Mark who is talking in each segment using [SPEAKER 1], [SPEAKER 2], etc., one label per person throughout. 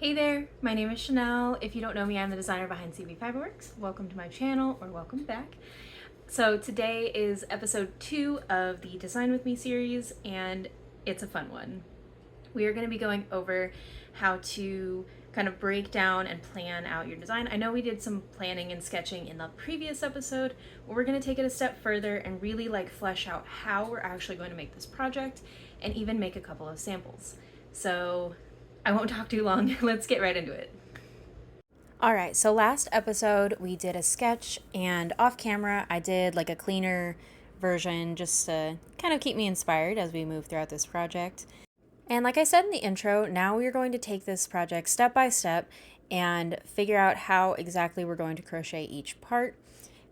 [SPEAKER 1] Hey there, my name is Chanel. If you don't know me, I'm the designer behind CV Fiberworks. Welcome to my channel, or welcome back. So today is episode 2 of the Design With Me series, and it's a fun one. We are going to be going over how to kind of break down and plan out your design. I know we did some planning and sketching in the previous episode, but we're going to take it a step further and really flesh out how we're actually going to make this project and even make a couple of samples. So I won't talk too long. Let's get right into it. All right, so last episode we did a sketch, and off camera I did a cleaner version just to kind of keep me inspired as we move throughout this project. And like I said in the intro, now we are going to take this project step by step and figure out how exactly we're going to crochet each part.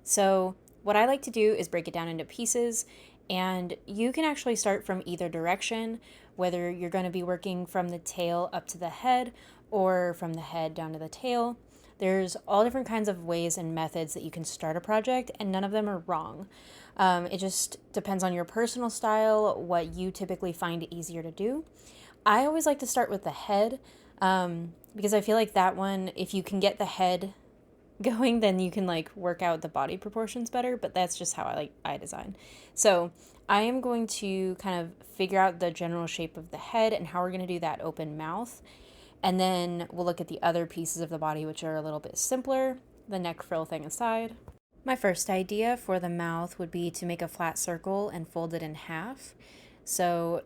[SPEAKER 1] So what I like to do is break it down into pieces, and you can actually start from either direction, whether you're going to be working from the tail up to the head or from the head down to the tail. There's all different kinds of ways and methods that you can start a project, and none of them are wrong. It just depends on your personal style, what you typically find easier to do. I always like to start with the head because I feel like that one, if you can get the head going, then you can work out the body proportions better, but that's just how I design. So I am going to kind of figure out the general shape of the head and how we're going to do that open mouth. And then we'll look at the other pieces of the body, which are a little bit simpler, the neck frill thing aside. My first idea for the mouth would be to make a flat circle and fold it in half. So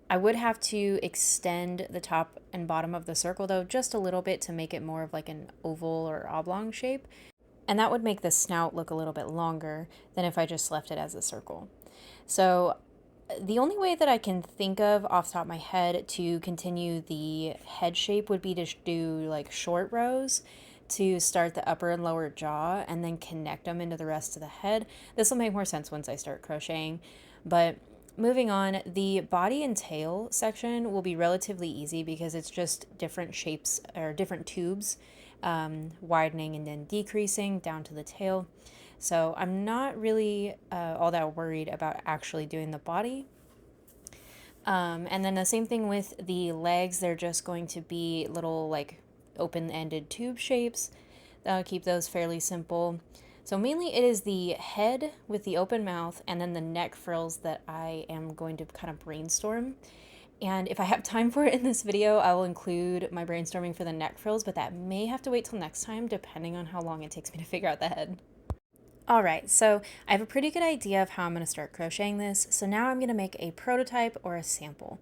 [SPEAKER 1] I would have to extend the top and bottom of the circle though just a little bit to make it more of an oval or oblong shape. And that would make the snout look a little bit longer than if I just left it as a circle. So the only way that I can think of off the top of my head to continue the head shape would be to do short rows to start the upper and lower jaw and then connect them into the rest of the head. This will make more sense once I start crocheting. But moving on, the body and tail section will be relatively easy because it's just different shapes or different tubes, widening and then decreasing down to the tail. So I'm not really all that worried about actually doing the body. And then the same thing with the legs. They're just going to be little open-ended tube shapes. That'll keep those fairly simple. So mainly it is the head with the open mouth and then the neck frills that I am going to kind of brainstorm. And if I have time for it in this video, I will include my brainstorming for the neck frills, but that may have to wait till next time depending on how long it takes me to figure out the head. Alright, so I have a pretty good idea of how I'm going to start crocheting this, so now I'm going to make a prototype or a sample.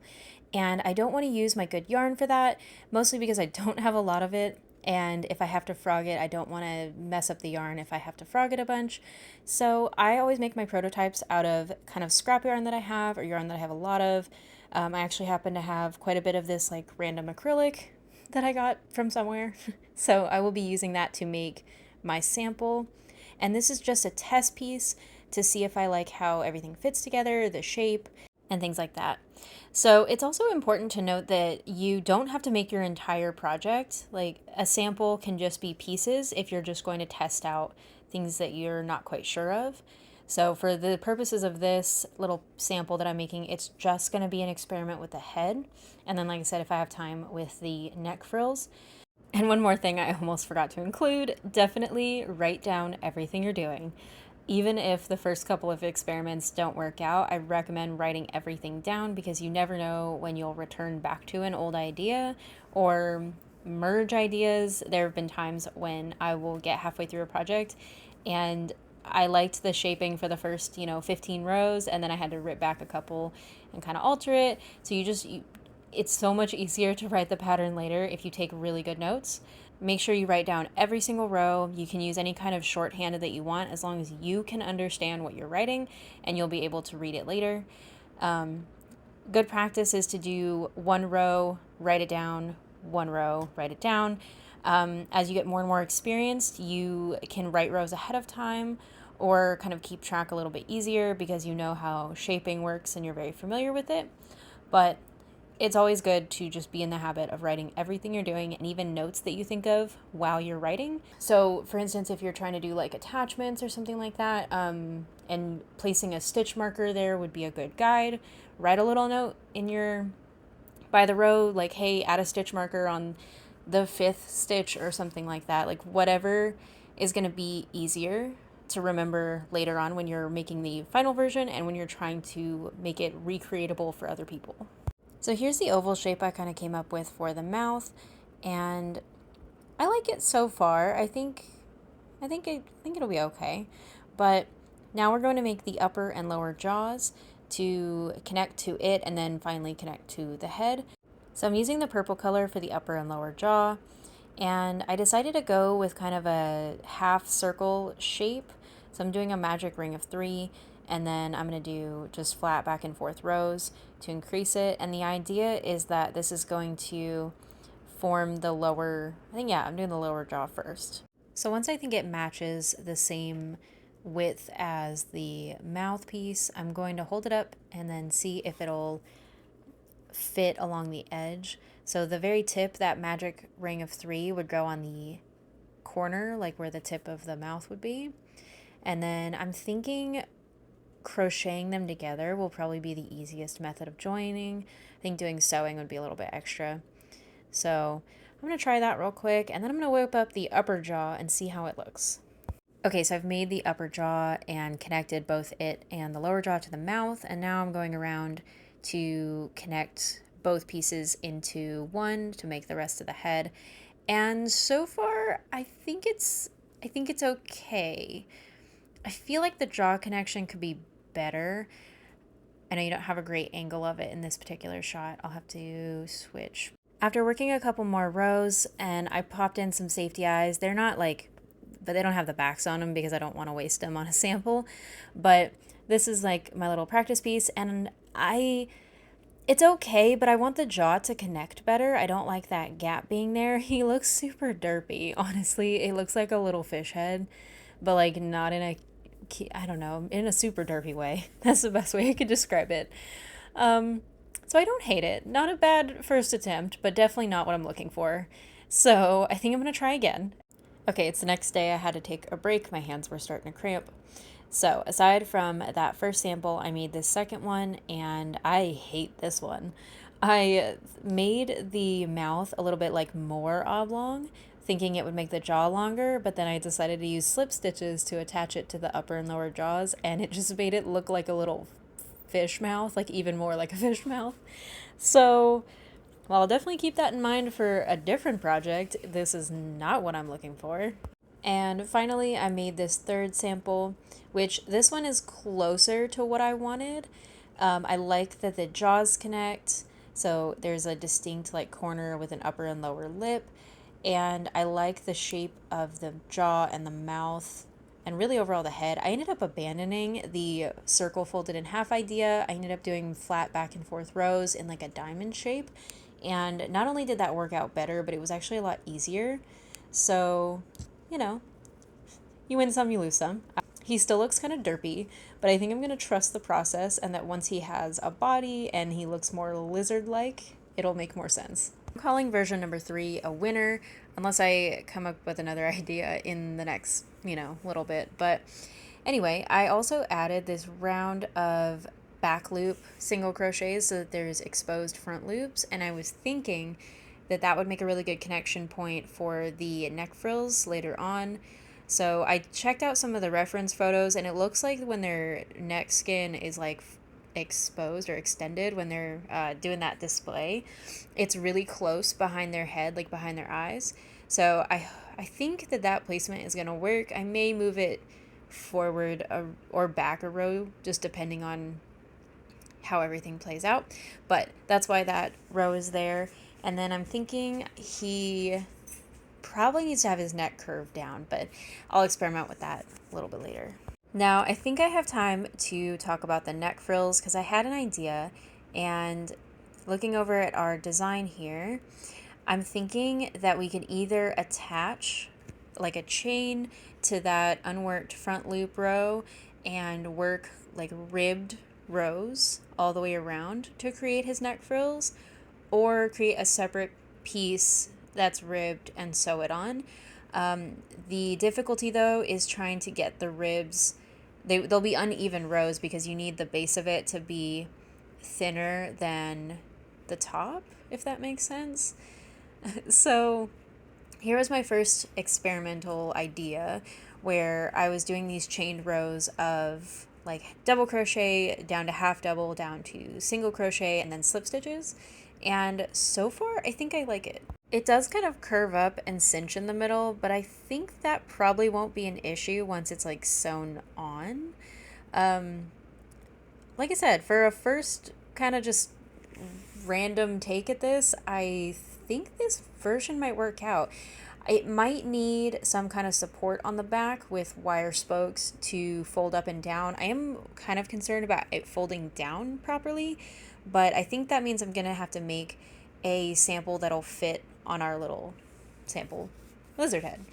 [SPEAKER 1] And I don't want to use my good yarn for that, mostly because I don't have a lot of it, and if I have to frog it, I don't want to mess up the yarn if I have to frog it a bunch. So I always make my prototypes out of kind of scrap yarn that I have, or yarn that I have a lot of. I actually happen to have quite a bit of this random acrylic that I got from somewhere, so I will be using that to make my sample. And this is just a test piece to see if I like how everything fits together, the shape, and things like that. So it's also important to note that you don't have to make your entire project. A sample can just be pieces if you're just going to test out things that you're not quite sure of. So for the purposes of this little sample that I'm making, it's just going to be an experiment with the head. And then, like I said, if I have time, with the neck frills. And one more thing I almost forgot to include, definitely write down everything you're doing. Even if the first couple of experiments don't work out, I recommend writing everything down because you never know when you'll return back to an old idea or merge ideas. There have been times when I will get halfway through a project and I liked the shaping for the first, 15 rows, and then I had to rip back a couple and kind of alter it. So it's so much easier to write the pattern later if you take really good notes. Make sure you write down every single row. You can use any kind of shorthand that you want as long as you can understand what you're writing and you'll be able to read it later. Good practice is to do one row, write it down, one row, write it down. As you get more and more experienced, you can write rows ahead of time or kind of keep track a little bit easier because you know how shaping works and you're very familiar with it. But it's always good to just be in the habit of writing everything you're doing and even notes that you think of while you're writing. So for instance, if you're trying to do attachments or something like that, and placing a stitch marker there would be a good guide. Write a little note by the row, hey, add a stitch marker on the fifth stitch or something like that. Like whatever is going to be easier to remember later on when you're making the final version and when you're trying to make it recreatable for other people. So here's the oval shape I kind of came up with for the mouth, and I like it so far. I think it'll be okay. But now we're going to make the upper and lower jaws to connect to it and then finally connect to the head. So I'm using the purple color for the upper and lower jaw, and I decided to go with kind of a half circle shape. So I'm doing a magic ring of 3, and then I'm going to do just flat back and forth rows to increase it. And the idea is that this is going to form the lower, I'm doing the lower jaw first. So once I think it matches the same width as the mouthpiece, I'm going to hold it up and then see if it'll fit along the edge. So the very tip, that magic ring of 3 would go on the corner, like where the tip of the mouth would be. And then I'm thinking crocheting them together will probably be the easiest method of joining. I think doing sewing would be a little bit extra. So I'm going to try that real quick, and then I'm going to whip up the upper jaw and see how it looks. Okay, so I've made the upper jaw and connected both it and the lower jaw to the mouth, and now I'm going around to connect both pieces into one to make the rest of the head. And so far, I think it's okay. I feel like the jaw connection could be better. I know you don't have a great angle of it in this particular shot. I'll have to switch. After working a couple more rows, and I popped in some safety eyes. They're not like, but they don't have the backs on them because I don't want to waste them on a sample. But this is like my little practice piece, and it's okay, but I want the jaw to connect better. I don't like that gap being there. He looks super derpy, honestly. It looks like a little fish head, but like not in a, I don't know, in a super derpy way. That's the best way I could describe it. So I don't hate it. Not a bad first attempt, but definitely not what I'm looking for. So I think I'm going to try again. Okay, it's the next day. I had to take a break. My hands were starting to cramp. So aside from that first sample, I made this second one, and I hate this one. I made the mouth a little bit like more oblong, thinking it would make the jaw longer, but then I decided to use slip stitches to attach it to the upper and lower jaws, and it just made it look like a little fish mouth, like even more like a fish mouth. So, well, I'll definitely keep that in mind for a different project. This is not what I'm looking for. And finally, I made this third sample, which this one is closer to what I wanted. I like that the jaws connect, so there's a distinct like corner with an upper and lower lip, and I like the shape of the jaw and the mouth, and really overall the head. I ended up abandoning the circle folded in half idea. I ended up doing flat back and forth rows in like a diamond shape, and not only did that work out better, but it was actually a lot easier. So, you win some, you lose some. He still looks kind of derpy, but I think I'm going to trust the process, and that once he has a body and he looks more lizard-like, it'll make more sense. I'm calling version number 3 a winner, unless I come up with another idea in the next, little bit. But anyway, I also added this round of back loop single crochets so that there's exposed front loops, and I was thinking that would make a really good connection point for the neck frills later on. So I checked out some of the reference photos, and it looks like when their neck skin is like exposed or extended when they're doing that display, it's really close behind their head, like behind their eyes. So I think that placement is going to work. I may move it forward or back a row, just depending on how everything plays out. But that's why that row is there. And then I'm thinking he probably needs to have his neck curved down, but I'll experiment with that a little bit later. Now, I think I have time to talk about the neck frills because I had an idea, and looking over at our design here, I'm thinking that we could either attach like a chain to that unworked front loop row and work like ribbed rows all the way around to create his neck frills, or create a separate piece that's ribbed and sew it on. The difficulty though is trying to get the ribs, they'll be uneven rows because you need the base of it to be thinner than the top, if that makes sense. So here was my first experimental idea where I was doing these chained rows of like double crochet down to half double down to single crochet and then slip stitches. And so far, I think I like it. It does kind of curve up and cinch in the middle, but I think that probably won't be an issue once it's like sewn on. Um, like I said, for a first kind of just random take at this, I think this version might work out. It might need some kind of support on the back with wire spokes to fold up and down. I am kind of concerned about it folding down properly, but I think that means I'm going to have to make a sample that'll fit on our little sample lizard head.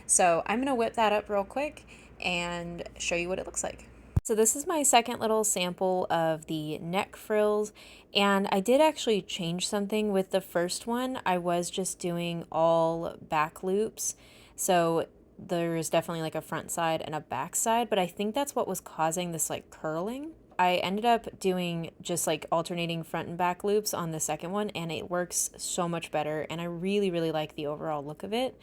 [SPEAKER 1] So I'm going to whip that up real quick and show you what it looks like. So this is my second little sample of the neck frills, and I did actually change something with the first one. I was just doing all back loops, so there's definitely like a front side and a back side, but I think that's what was causing this like curling. I ended up doing just like alternating front and back loops on the second one, and it works so much better, and I really, really like the overall look of it.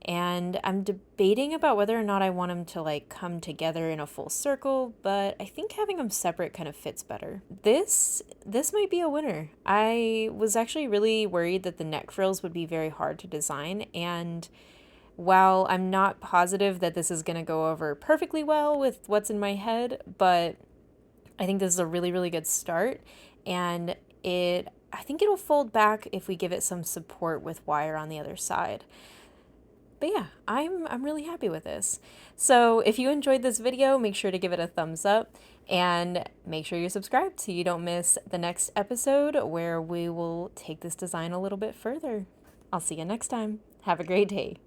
[SPEAKER 1] And I'm debating about whether or not I want them to like come together in a full circle, but I think having them separate kind of fits better. This might be a winner. I was actually really worried that the neck frills would be very hard to design, and while I'm not positive that this is going to go over perfectly well with what's in my head, but I think this is a really, really good start, and I think it'll fold back if we give it some support with wire on the other side. But yeah, I'm really happy with this. So if you enjoyed this video, make sure to give it a thumbs up and make sure you're subscribed so you don't miss the next episode where we will take this design a little bit further. I'll see you next time. Have a great day.